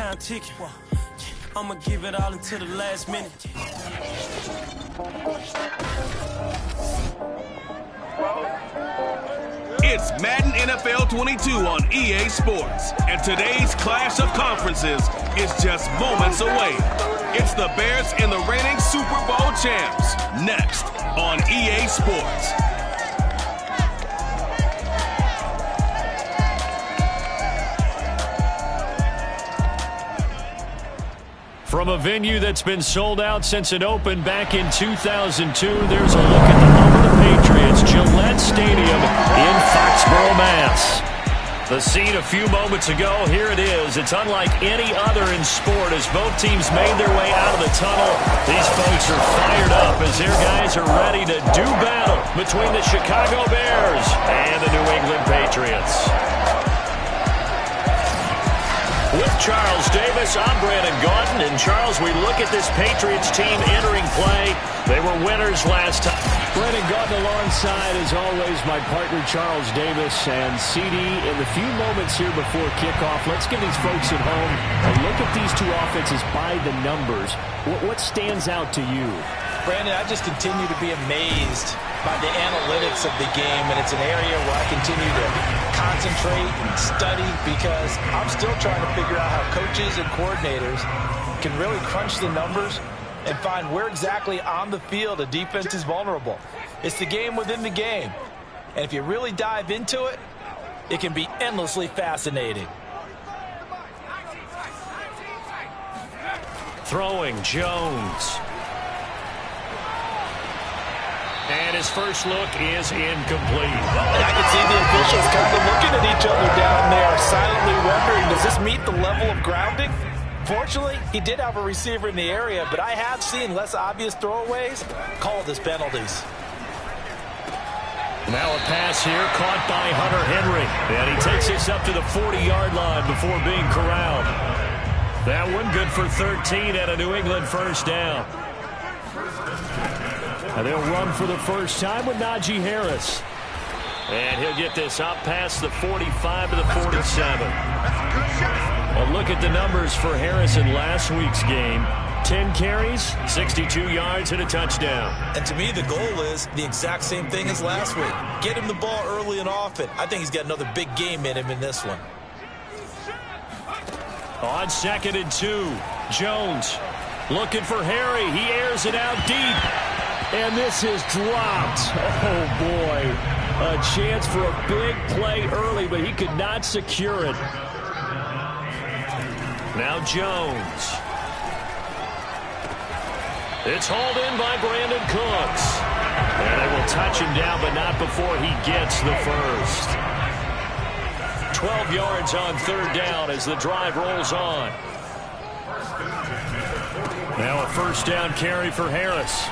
time ticking. I'ma give it all until the last minute. It's Madden NFL 22 on EA Sports, and today's clash of conferences is just moments away. It's the Bears and the reigning Super Bowl champs, next on EA Sports. From a venue that's been sold out since it opened back in 2002, there's a look at the home of the Patriots, Gillette Stadium in Foxborough, Mass. The scene a few moments ago, here it is. It's unlike any other in sport as both teams made their way out of the tunnel. These folks are fired up as their guys are ready to do battle between the Chicago Bears and the New England Patriots. With Charles Davis, I'm Brandon Gaudin. And Charles, we look at this Patriots team entering play. They were winners last time. Brandon Gaudin alongside, as always, my partner Charles Davis. And CD, in the few moments here before kickoff, let's give these folks at home a look at these two offenses by the numbers. What stands out to you? Brandon, I just continue to be amazed by the analytics of the game, and it's an area where I continue to concentrate and study because I'm still trying to figure out how coaches and coordinators can really crunch the numbers and find where exactly on the field a defense is vulnerable. It's the game within the game, and if you really dive into it, it can be endlessly fascinating. Throwing Jones. And his first look is incomplete. And I can see the officials kind of looking at each other down there, silently wondering, does this meet the level of grounding? Fortunately, he did have a receiver in the area, but I have seen less obvious throwaways called as penalties. Now a pass here caught by Hunter Henry. And he takes us up to the 40-yard line before being corralled. That one good for 13 and a New England first down. And they'll run for the first time with Najee Harris. And he'll get this up past the 45 to the 47. A look at the numbers for Harris in last week's game. 10 carries, 62 yards, and a touchdown. And to me, the goal is the exact same thing as last week. Get him the ball early and often. I think he's got another big game in him in this one. On 2nd and 2, Jones looking for Harry. He airs it out deep. And this is dropped. Oh, boy. A chance for a big play early, but he could not secure it. Now Jones. It's hauled in by Brandon Cooks. And they will touch him down, but not before he gets the first. 12 yards on 3rd down as the drive rolls on. Now a first down carry for Harris.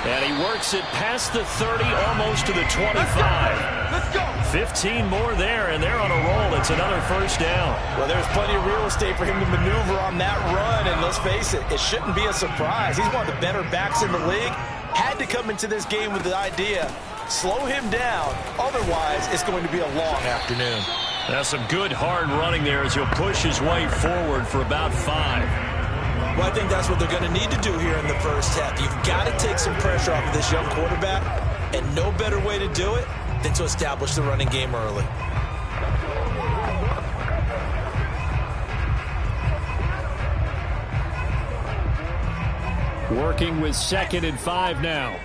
And he works it past the 30, almost to the 25. Let's go. 15 more there, and they're on a roll. It's another first down. Well, there's plenty of real estate for him to maneuver on that run, and let's face it, it shouldn't be a surprise. He's one of the better backs in the league. Had to come into this game with the idea, slow him down. Otherwise, it's going to be a long afternoon. That's some good hard running there as he'll push his way forward for about 5. Well, I think that's what they're going to need to do here in the first half. You've got to take some pressure off of this young quarterback, and no better way to do it than to establish the running game early. Working with 2nd and 5 now.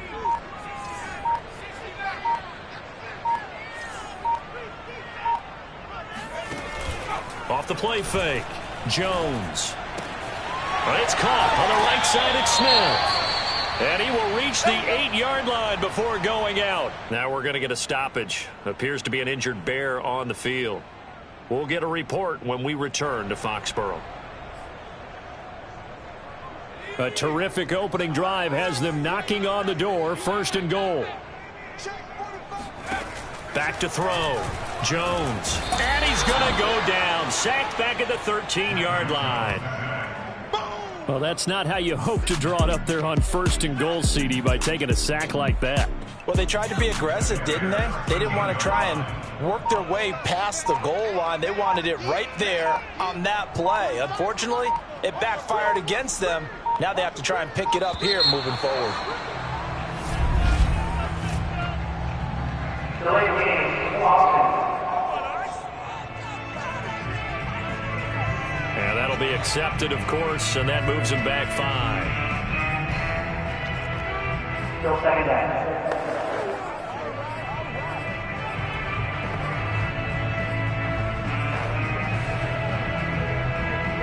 Off the play fake, Jones. It's caught on the right side. It's Smith. And he will reach the 8-yard line before going out. Now we're going to get a stoppage. Appears to be an injured Bear on the field. We'll get a report when we return to Foxborough. A terrific opening drive has them knocking on the door. 1st and goal. Back to throw. Jones. And he's going to go down. Sacked back at the 13-yard line. Well, that's not how you hope to draw it up there on 1st and goal, CD, by taking a sack like that. Well, they tried to be aggressive, didn't they? They didn't want to try and worked their way past the goal line. They wanted it right there on that play. Unfortunately, it backfired against them. Now they have to try and pick it up here moving forward. And that'll be accepted, of course, and that moves him back 5. Still second down.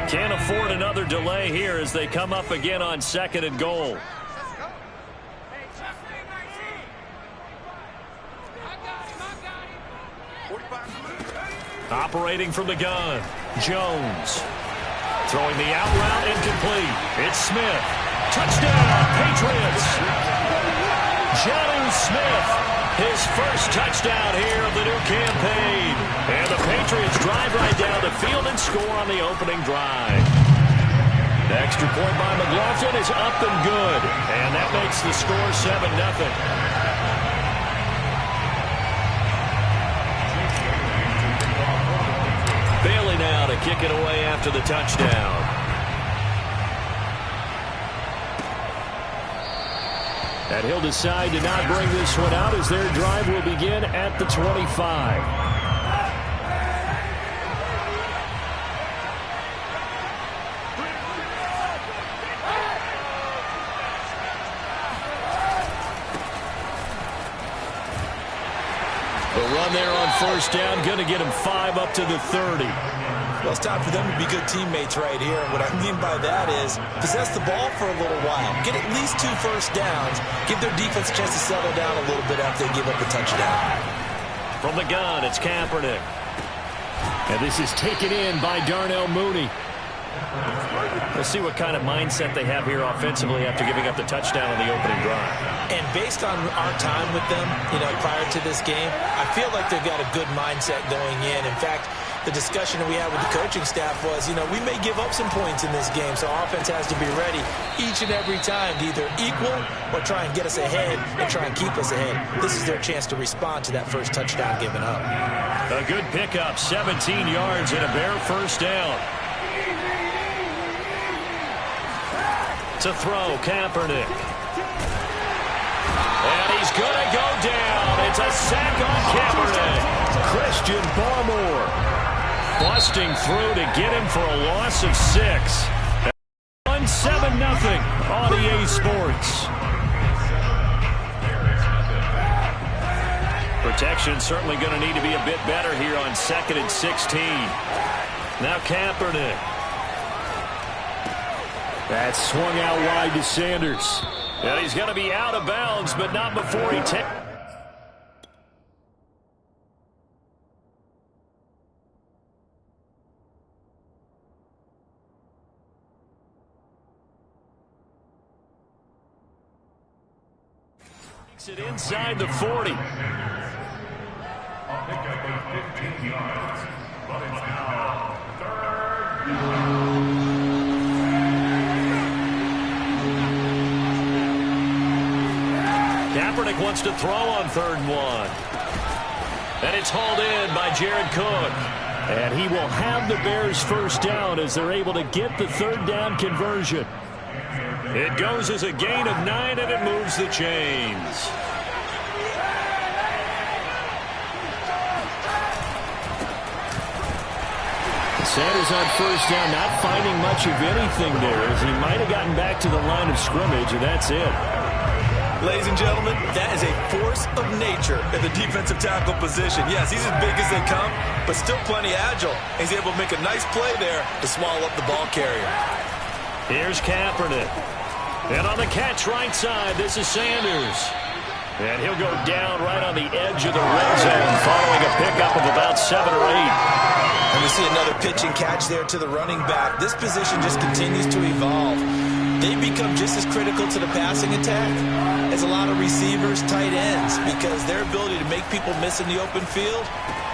Can't afford another delay here as they come up again on 2nd and goal. Operating from the gun, Jones. Throwing the out route incomplete. It's Smith. Touchdown, Patriots. Jonnu Smith, his first touchdown here of the new campaign. And the Patriots drive right down the field and score on the opening drive. The extra point by McLaughlin is up and good. And that makes the score 7-0. Bailey now to kick it away after the touchdown. And he'll decide to not bring this one out as their drive will begin at the 25. Run there on first down, going to get him 5 up to the 30. Well, it's time for them to be good teammates right here. And what I mean by that is possess the ball for a little while. Get at least 2 first downs. Give their defense a chance to settle down a little bit after they give up a touchdown. From the gun, it's Kaepernick. And this is taken in by Darnell Mooney. We'll see what kind of mindset they have here offensively after giving up the touchdown on the opening drive. And based on our time with them, prior to this game, I feel like they've got a good mindset going in. In fact, the discussion that we had with the coaching staff was, we may give up some points in this game, so offense has to be ready each and every time to either equal or try and get us ahead and try and keep us ahead. This is their chance to respond to that first touchdown given up. A good pickup, 17 yards and a Bear first down. To throw, Kaepernick. And he's going to go down. It's a sack on Kaepernick. Christian Barmore busting through to get him for a loss of 6. 1-7-0 on EA Sports. Protection certainly going to need to be a bit better here on 2nd and 16. Now Kaepernick. That swung out wide to Sanders. And he's going to be out of bounds, but not before he takes. Takes it inside the 40. I'll pick up with 15 yards, but it's now 3rd down. Kaepernick wants to throw on 3rd and 1. And it's hauled in by Jared Cook. And he will have the Bears first down as they're able to get the 3rd down conversion. It goes as a gain of 9 and it moves the chains. Sanders on first down, not finding much of anything there as he might have gotten back to the line of scrimmage, and that's it. Ladies and gentlemen, that is a force of nature in the defensive tackle position. Yes, he's as big as they come, but still plenty agile. He's able to make a nice play there to swallow up the ball carrier. Here's Kaepernick. And on the catch right side, this is Sanders. And he'll go down right on the edge of the red zone following a pickup of about 7 or 8. And we see another pitch and catch there to the running back. This position just continues to evolve. They become just as critical to the passing attack as a lot of receivers, tight ends, because their ability to make people miss in the open field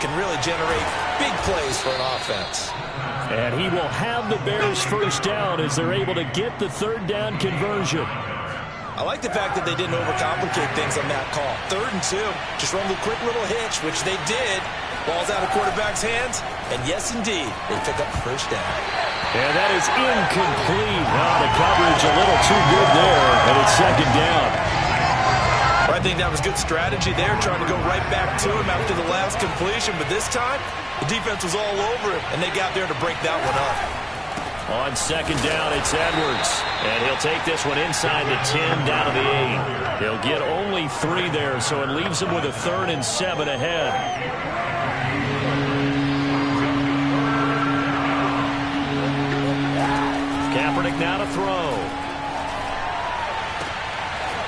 can really generate big plays for an offense. And he will have the Bears first down as they're able to get the 3rd down conversion. I like the fact that they didn't overcomplicate things on that call. 3rd and 2, just run a quick little hitch, which they did. Ball's out of quarterback's hands, and yes, indeed, they pick up first down. And that is incomplete. The coverage a little too good there, and it's 2nd down. I think that was good strategy there, trying to go right back to him after the last completion, but this time, the defense was all over him, and they got there to break that one up. On 2nd down, it's Edwards, and he'll take this one inside the 10, down to the 8. He'll get only 3 there, so it leaves him with a 3rd and 7 ahead. Kaepernick now to throw.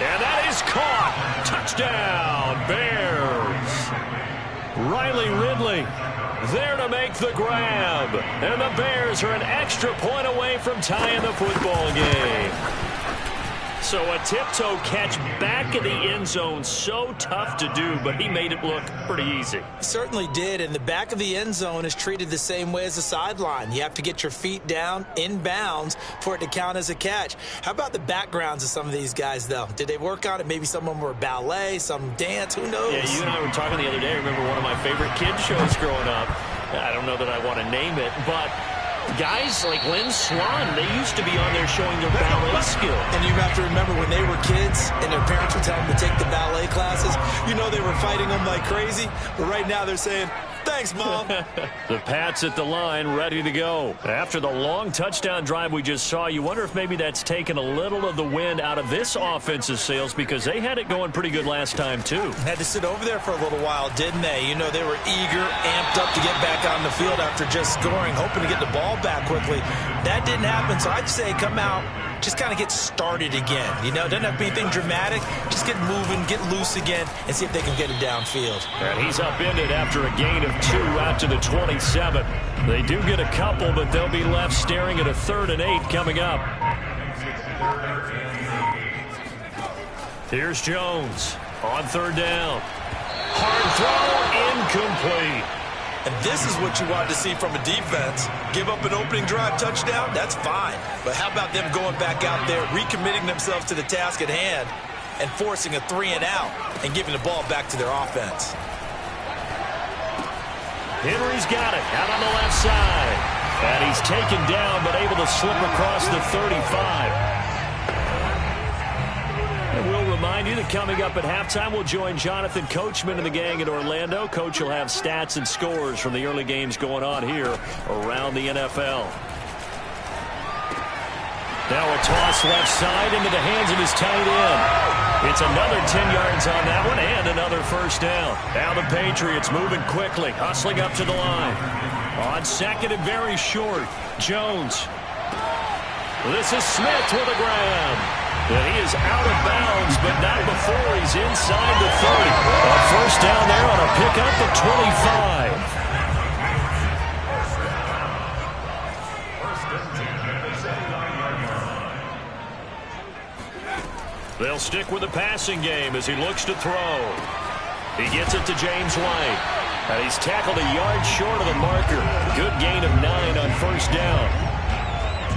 And that is caught. Touchdown, Bears. Riley Ridley there to make the grab. And the Bears are an extra point away from tying the football game. So a tiptoe catch back in the end zone, so tough to do, but he made it look pretty easy. Certainly did, and the back of the end zone is treated the same way as the sideline. You have to get your feet down in bounds for it to count as a catch. How about the backgrounds of some of these guys, though? Did they work on it? Maybe some of them were ballet, some dance, who knows? Yeah, you and I were talking the other day. I remember one of my favorite kids shows growing up. I don't know that I want to name it, but guys like Lynn Swan, they used to be on there showing their ballet skill. And you have to remember when they were kids and their parents would tell them to take the ballet classes, you know they were fighting them like crazy. But right now they're saying, thanks, Mom. The Pats at the line, ready to go. After the long touchdown drive we just saw, you wonder if maybe that's taken a little of the wind out of this offense's sails, because they had it going pretty good last time, too. Had to sit over there for a little while, didn't they? You know, they were eager, amped up to get back on the field after just scoring, hoping to get the ball back quickly. That didn't happen, so I'd say come out, just kind of get started again. You know, doesn't have to be anything dramatic. Just get moving, get loose again, and see if they can get it downfield. And he's upended after a gain of 2 out to the 27. They do get a couple, but they'll be left staring at a 3rd and 8 coming up. Here's Jones on 3rd down. Hard throw, incomplete. And this is what you wanted to see from a defense. Give up an opening drive touchdown, that's fine. But how about them going back out there, recommitting themselves to the task at hand, and forcing a 3 and out, and giving the ball back to their offense. Henry's got it out on the left side. And he's taken down, but able to slip across the 35. And we'll remind you that coming up at halftime, we'll join Jonathan Coachman and the gang in Orlando. Coach will have stats and scores from the early games going on here around the NFL. Now a toss left side into the hands of his tight end. It's another 10 yards on that one and another first down. Now the Patriots moving quickly, hustling up to the line. On 2nd and very short, Jones. This is Smith with a grab. And he is out of bounds, but not before he's inside the 30. A first down there on a pickup of 25. They'll stick with the passing game as he looks to throw. He gets it to James White. And he's tackled a yard short of the marker. Good gain of 9 on first down.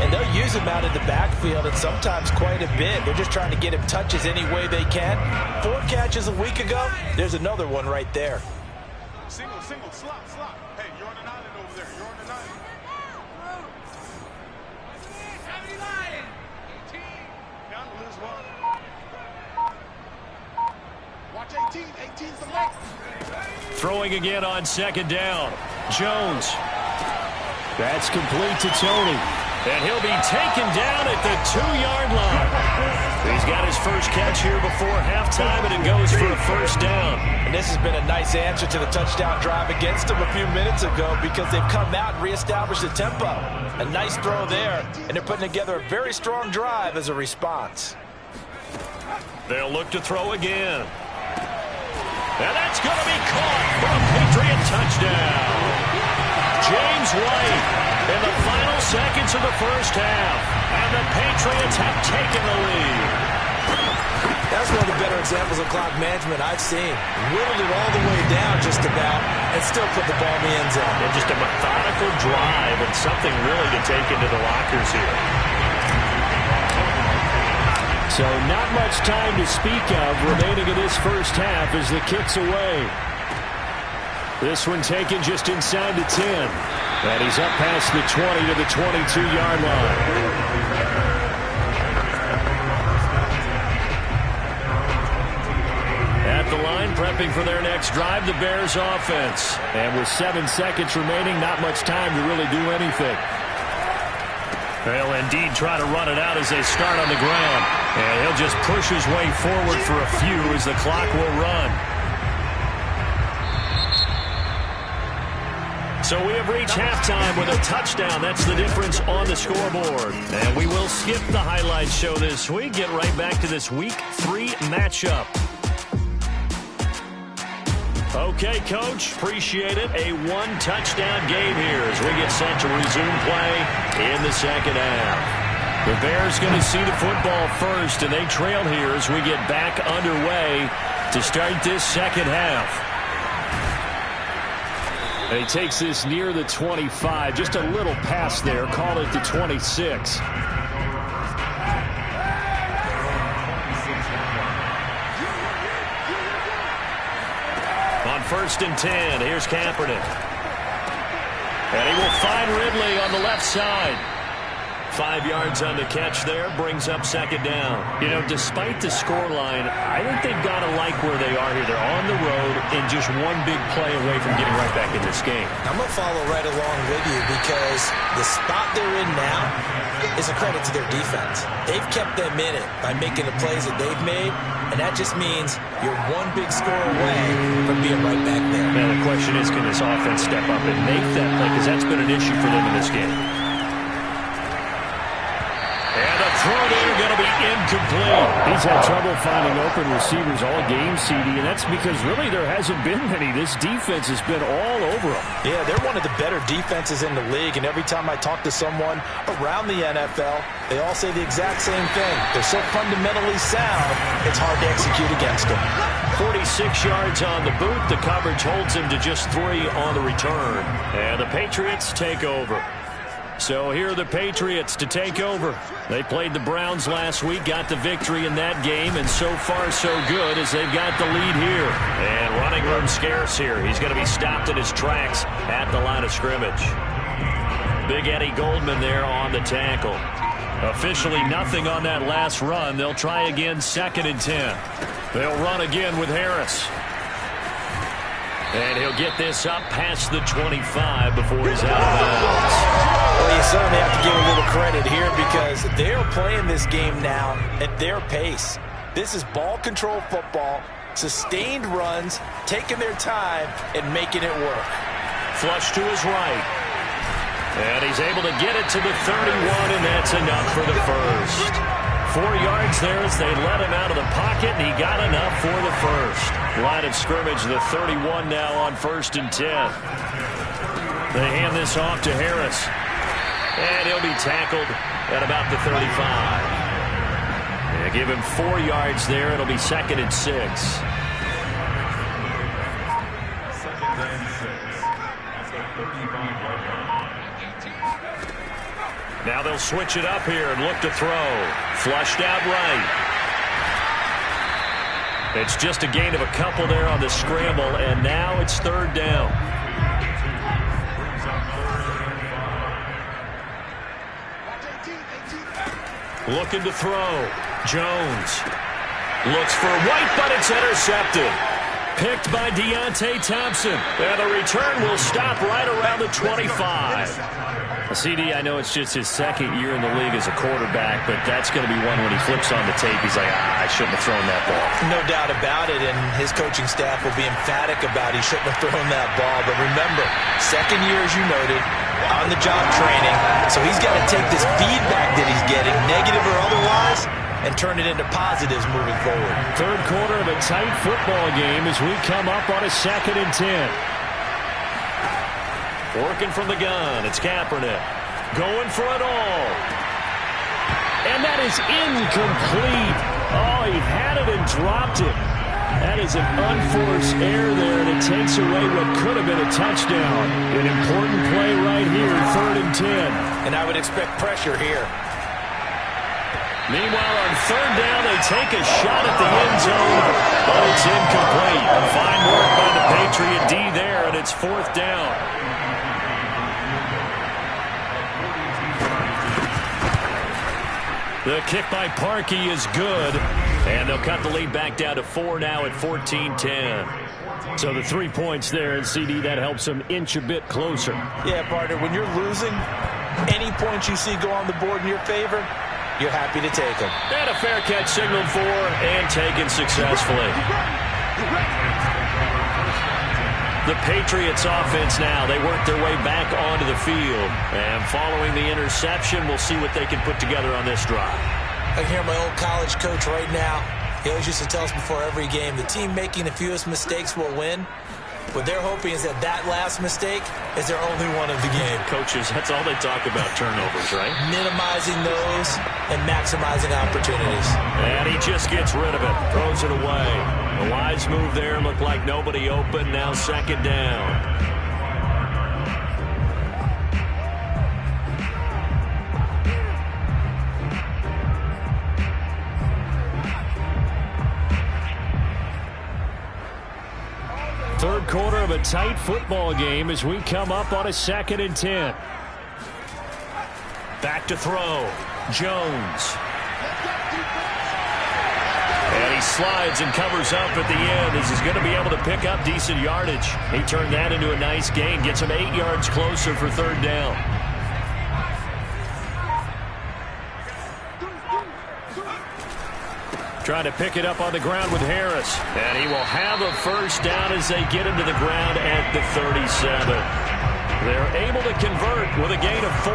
And they'll use him out in the backfield, and sometimes quite a bit. They're just trying to get him touches any way they can. 4 catches a week ago. There's another one right there. Single, slot. Hey, you're on an island over there. You're on an island. Heavy line. 18. Down to lose 1. Watch 18. 18's the left. Throwing again on 2nd down. Jones. That's complete to Tony. And he'll be taken down at the 2-yard line. He's got his first catch here before halftime, and it goes for a first down. And this has been a nice answer to the touchdown drive against them a few minutes ago, because they've come out and reestablished the tempo. A nice throw there, and they're putting together a very strong drive as a response. They'll look to throw again. And that's going to be caught for a Patriot touchdown. James White in the final seconds of the first half. And the Patriots have taken the lead. That's one of the better examples of clock management I've seen. Whittled it all the way down just about and still put the ball in the end zone. And just a methodical drive and something really to take into the lockers here. So not much time to speak of remaining in this first half as the kick's away. This one taken just inside the 10. And he's up past the 20 to the 22-yard line. At the line, prepping for their next drive, the Bears offense. And with 7 seconds remaining, not much time to really do anything. They'll indeed try to run it out as they start on the ground. And he'll just push his way forward for a few as the clock will run. So we have reached halftime with a touchdown. That's the difference on the scoreboard. And we will skip the highlight show this week. Get right back to this Week 3 matchup. Okay, Coach, appreciate it. A one-touchdown game here as we get set to resume play in the second half. The Bears going to see the football first, and they trail here as we get back underway to start this second half. And he takes this near the 25, just a little past there, call it the 26. On 1st and 10, here's Kaepernick. And he will find Ridley on the left side. 5 yards on the catch there, brings up second down. You know, despite the scoreline, I think they've got to like where they are here. They're on the road and just one big play away from getting right back in this game. I'm going to follow right along with you because the spot they're in now is a credit to their defense. They've kept them in it by making the plays that they've made, and that just means you're one big score away from being right back there. Now the question is, can this offense step up and make that play? Because that's been an issue for them in this game. And the throw there going to be incomplete. He's had trouble finding open receivers all game, CD, and that's because really there hasn't been many. This defense has been all over them. Yeah, they're one of the better defenses in the league, and every time I talk to someone around the NFL, they all say the exact same thing. They're so fundamentally sound, it's hard to execute against them. 46 yards on the boot. The coverage holds him to just 3 on the return. And the Patriots take over. So here are the Patriots to take over. They played the Browns last week, got the victory in that game, and so far so good as they've got the lead here. And running room scarce here. He's going to be stopped in his tracks at the line of scrimmage. Big Eddie Goldman there on the tackle. Officially nothing on that last run. They'll try again 2nd and 10. They'll run again with Harris. And he'll get this up past the 25 before he's out of bounds. Well, you certainly have to give a little credit here because they're playing this game now at their pace. This is ball control football, sustained runs, taking their time, and making it work. Flush to his right. And he's able to get it to the 31, and that's enough for the first. 4 yards there as they let him out of the pocket, and he got enough for the first. Line of scrimmage, the 31 now on 1st and 10. They hand this off to Harris. And he'll be tackled at about the 35. Yeah, give him 4 yards there. It'll be 2nd and 6. 2nd and 6. That's the 35-yard line. Now they'll switch it up here and look to throw. Flushed out right. It's just a gain of a couple there on the scramble, and now it's 3rd down. Looking to throw. Jones looks for White, but it's intercepted. Picked by Deontay Thompson. And the return will stop right around the 25. CD, I know it's just his 2nd year in the league as a quarterback, but that's going to be one when he flips on the tape, he's like, I shouldn't have thrown that ball. No doubt about it, and his coaching staff will be emphatic about he shouldn't have thrown that ball. But remember, 2nd year, as you noted, on-the-job training, so he's got to take this feedback that he's getting, negative or otherwise, and turn it into positives moving forward. 3rd quarter of a tight football game as we come up on a 2nd and 10. Working from the gun, it's Kaepernick. Going for it all. And that is incomplete. Oh, he had it and dropped it. That is an unforced error there, and it takes away what could have been a touchdown. An important play right here, 3rd and 10. And I would expect pressure here. Meanwhile, on third down, they take a shot at the end zone, but it's incomplete. Fine work by the Patriot D there, and it's fourth down. The kick by Parkey is good, and they'll cut the lead back down to 4 now at 14-10. So the 3 points there, and CD, that helps them inch a bit closer. Yeah, partner, when you're losing, any points you see go on the board in your favor, you're happy to take them. And a fair catch signaled for and taken successfully. The Patriots offense now, they work their way back onto the field. And following the interception, we'll see what they can put together on this drive. I can hear my old college coach right now. He always used to tell us before every game, the team making the fewest mistakes will win. What they're hoping is that last mistake is their only one of the game. Coaches, that's all they talk about, turnovers, right? Minimizing those and maximizing opportunities. And he just gets rid of it, throws it away. A wise move there, looked like nobody open, now second down. Third quarter of a tight football game as we come up on a 2nd and 10. Back to throw. Jones. And he slides and covers up at the end as he's going to be able to pick up decent yardage. He turned that into a nice gain. Gets him 8 yards closer for third down. Trying to pick it up on the ground with Harris. And he will have a first down as they get him to the ground at the 37. They're able to convert with a gain of 4.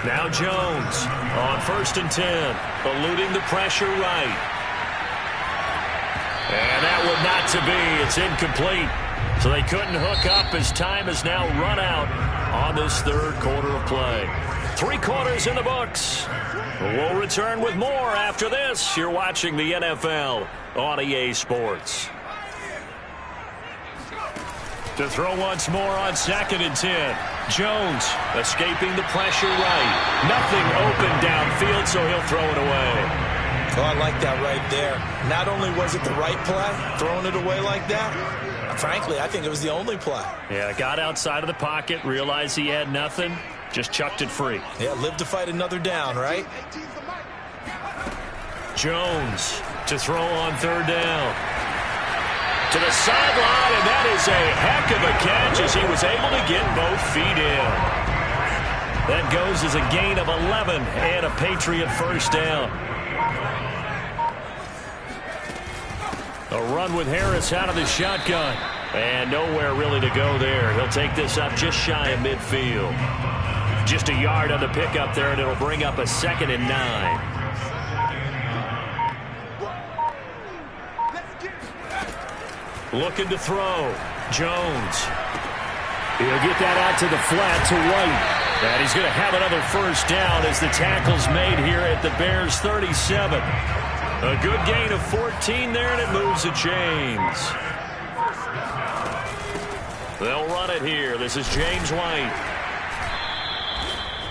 Now Jones on 1st and 10. Eluding the pressure right. And that would not to be. It's incomplete. So they couldn't hook up as time is now run out on this third quarter of play. 3 quarters in the books. We'll return with more after this. You're watching the NFL on EA Sports. To throw once more on 2nd and 10. Jones escaping the pressure right. Nothing open downfield, so he'll throw it away. Oh, I like that right there. Not only was it the right play, throwing it away like that, frankly, I think it was the only play. Yeah, got outside of the pocket, realized he had nothing. Just chucked it free. Yeah, live to fight another down, right? Jones to throw on third down. To the sideline, and that is a heck of a catch as he was able to get both feet in. That goes as a gain of 11 and a Patriot first down. A run with Harris out of the shotgun. And nowhere really to go there. He'll take this up just shy of midfield. Just a yard on the pickup there, and it'll bring up a 2nd and 9. Looking to throw. Jones. He'll get that out to the flat to White. And he's going to have another first down as the tackle's made here at the Bears' 37. A good gain of 14 there, and it moves the chains. They'll run it here. This is James White.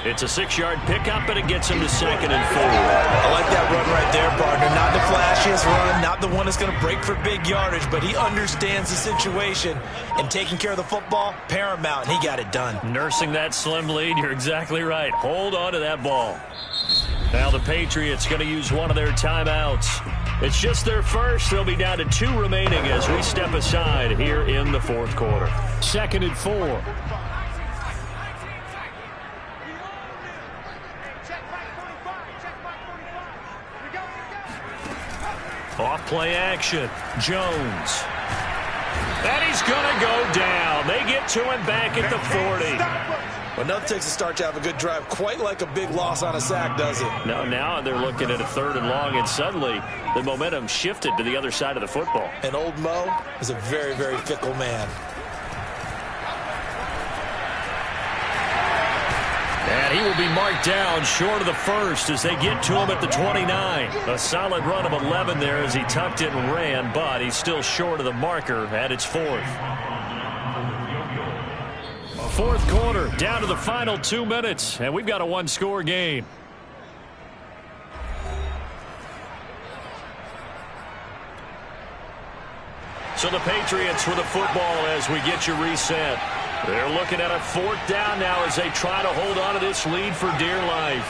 It's a 6-yard pickup, and it gets him to 2nd and 4. I like that run right there, partner. Not the flashiest run, not the one that's going to break for big yardage, but he understands the situation, and taking care of the football, paramount, and he got it done. Nursing that slim lead, you're exactly right. Hold on to that ball. Now the Patriots going to use one of their timeouts. It's just their first. They'll be down to 2 remaining as we step aside here in the fourth quarter. 2nd and 4. Off play action. Jones. And he's going to go down. They get to him back at the 40. Well, nothing takes a start to have a good drive quite like a big loss on a sack, does it? No, now they're looking at a 3rd and long, and suddenly the momentum shifted to the other side of the football. And old Mo is a very, very fickle man. And he will be marked down short of the first as they get to him at the 29. A solid run of 11 there as he tucked it and ran, but he's still short of the marker at its 4th. fourth quarter, down to the final 2 minutes, and we've got a one-score game. So the Patriots with the football as we get you reset. They're looking at a fourth down now as they try to hold on to this lead for dear life.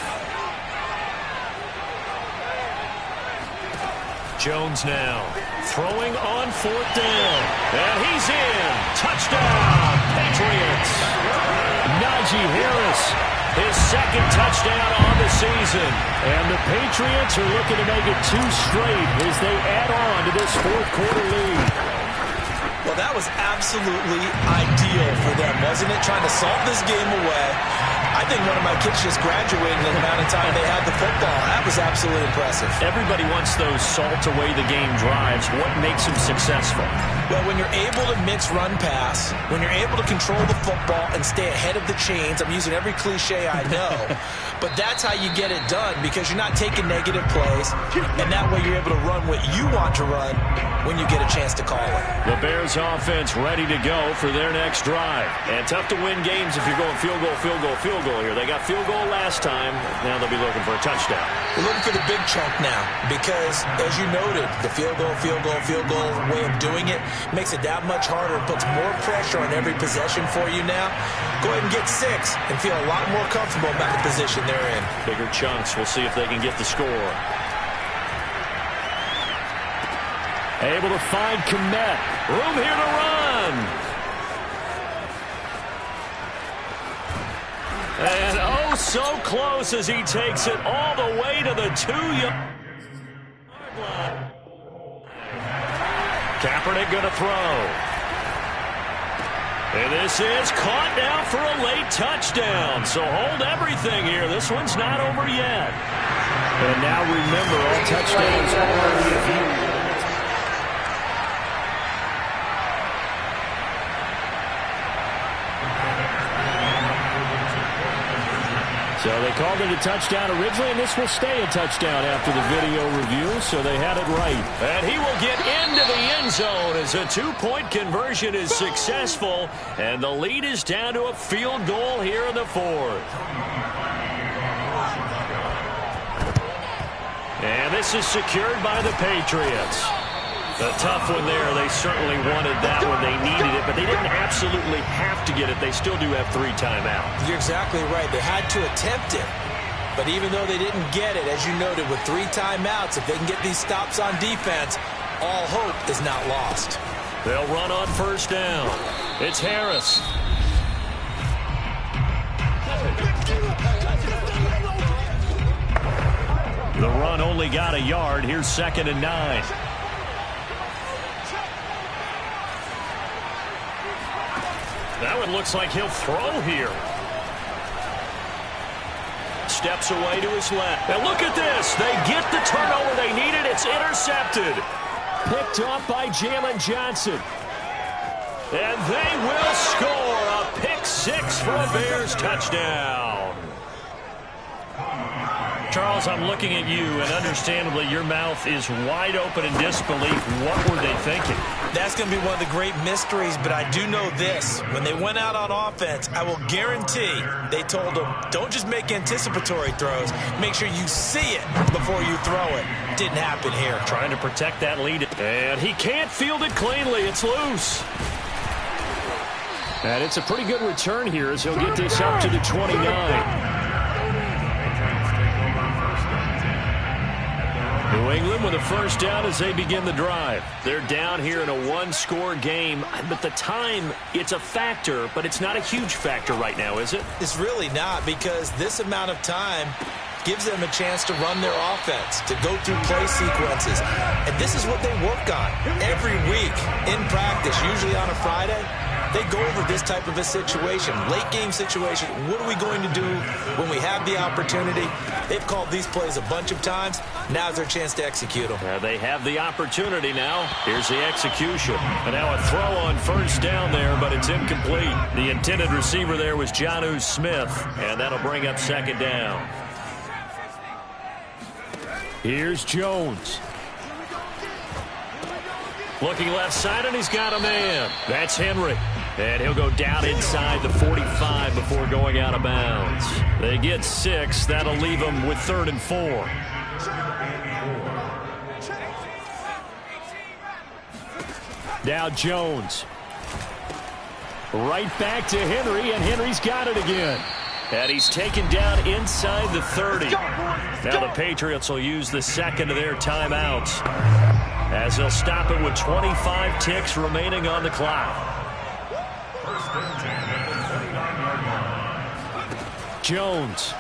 Jones now throwing on fourth down. And he's in. Touchdown, Patriots. Najee Harris, his second touchdown on the season. And the Patriots are looking to make it 2 straight as they add on to this fourth quarter lead. Well, that was absolutely ideal for them, wasn't it? Trying to salt this game away. I think one of my kids just graduated in the amount of time they had the football. That was absolutely impressive. Everybody wants those salt-away-the-game drives. What makes them successful? Well, when you're able to mix run-pass, when you're able to control the football and stay ahead of the chains, I'm using every cliche I know, but that's how you get it done because you're not taking negative plays, and that way you're able to run what you want to run when you get a chance to call it. The Bears offense ready to go for their next drive. And tough to win games if you're going field goal, field goal, field goal here. They got field goal last time. Now they'll be looking for a touchdown. We're looking for the big chunk now because, as you noted, the field goal way of doing it makes it that much harder and puts more pressure on every possession for you now. Go ahead and get 6 and feel a lot more comfortable about the position they're in. Bigger chunks. We'll see if they can get the score. Able to find Kmet. Room here to run. And oh, so close as he takes it all the way to the 2-yard line. Kaepernick going to throw. And this is caught now for a late touchdown. So hold everything here. This one's not over yet. And now remember, all touchdowns are reviewed. So they called it a touchdown originally, and this will stay a touchdown after the video review, so they had it right. And he will get into the end zone as a 2-point conversion is successful, and the lead is down to a field goal here in the fourth. And this is secured by the Patriots. A tough one there. They certainly wanted that one. They needed it, but they didn't absolutely have to get it. They still do have 3 timeouts. You're exactly right. They had to attempt it. But even though they didn't get it, as you noted, with 3 timeouts, if they can get these stops on defense, all hope is not lost. They'll run on first down. It's Harris. The run only got a yard. Here's 2nd and 9. That one looks like he'll throw here. Steps away to his left. And look at this. They get the turnover they needed. It's intercepted. Picked off by Jalen Johnson. And they will score a pick 6 for a Bears touchdown. Charles, I'm looking at you, and understandably, your mouth is wide open in disbelief. What were they thinking? That's going to be one of the great mysteries, but I do know this. When they went out on offense, I will guarantee they told them, don't just make anticipatory throws. Make sure you see it before you throw it. Didn't happen here. Trying to protect that lead. And he can't field it cleanly. It's loose. And it's a pretty good return here as he'll get this up to the 29. New England with a first down as they begin the drive. They're down here in a 1-score game, but the time, it's a factor, but it's not a huge factor right now, is it? It's really not, because this amount of time gives them a chance to run their offense, to go through play sequences. And this is what they work on every week in practice, usually on a Friday. They go over this type of a situation, late game situation. What are we going to do when we have the opportunity? They've called these plays a bunch of times. Now's their chance to execute them. They have the opportunity now. Here's the execution. And now a throw on first down there, but it's incomplete. The intended receiver there was Jonnu Smith, and that'll bring up 2nd down. Here's Jones. Looking left side, and he's got a man. That's Henry. And he'll go down inside the 45 before going out of bounds. They get 6. That'll leave them with 3rd and 4. Now Jones. Right back to Henry, and Henry's got it again. And he's taken down inside the 30. Now the Patriots will use the second of their timeouts as they'll stop it with 25 ticks remaining on the clock. Jones.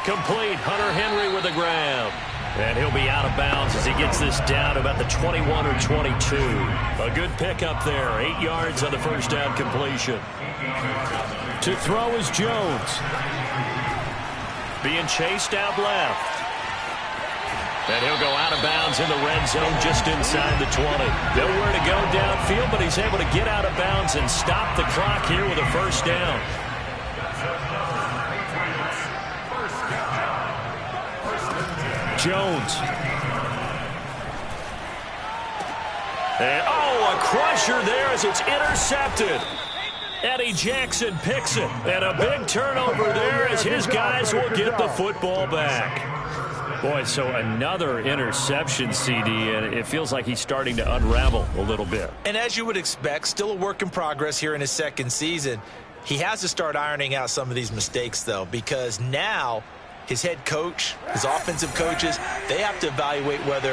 Complete. Hunter Henry with the grab. And he'll be out of bounds as he gets this down about the 21 or 22. A good pickup there. 8 yards on the first down completion. To throw is Jones. Being chased out left. And he'll go out of bounds in the red zone just inside the 20. Nowhere to go downfield, but he's able to get out of bounds and stop the clock here with a first down. Jones. And, a crusher there as it's intercepted. Eddie Jackson picks it. And a big turnover there as his guys will get the football back. Boy, so another interception, CD, and it feels like he's starting to unravel a little bit. And as you would expect, still a work in progress here in his second season. He has to start ironing out some of these mistakes, though, because now his head coach, his offensive coaches, they have to evaluate whether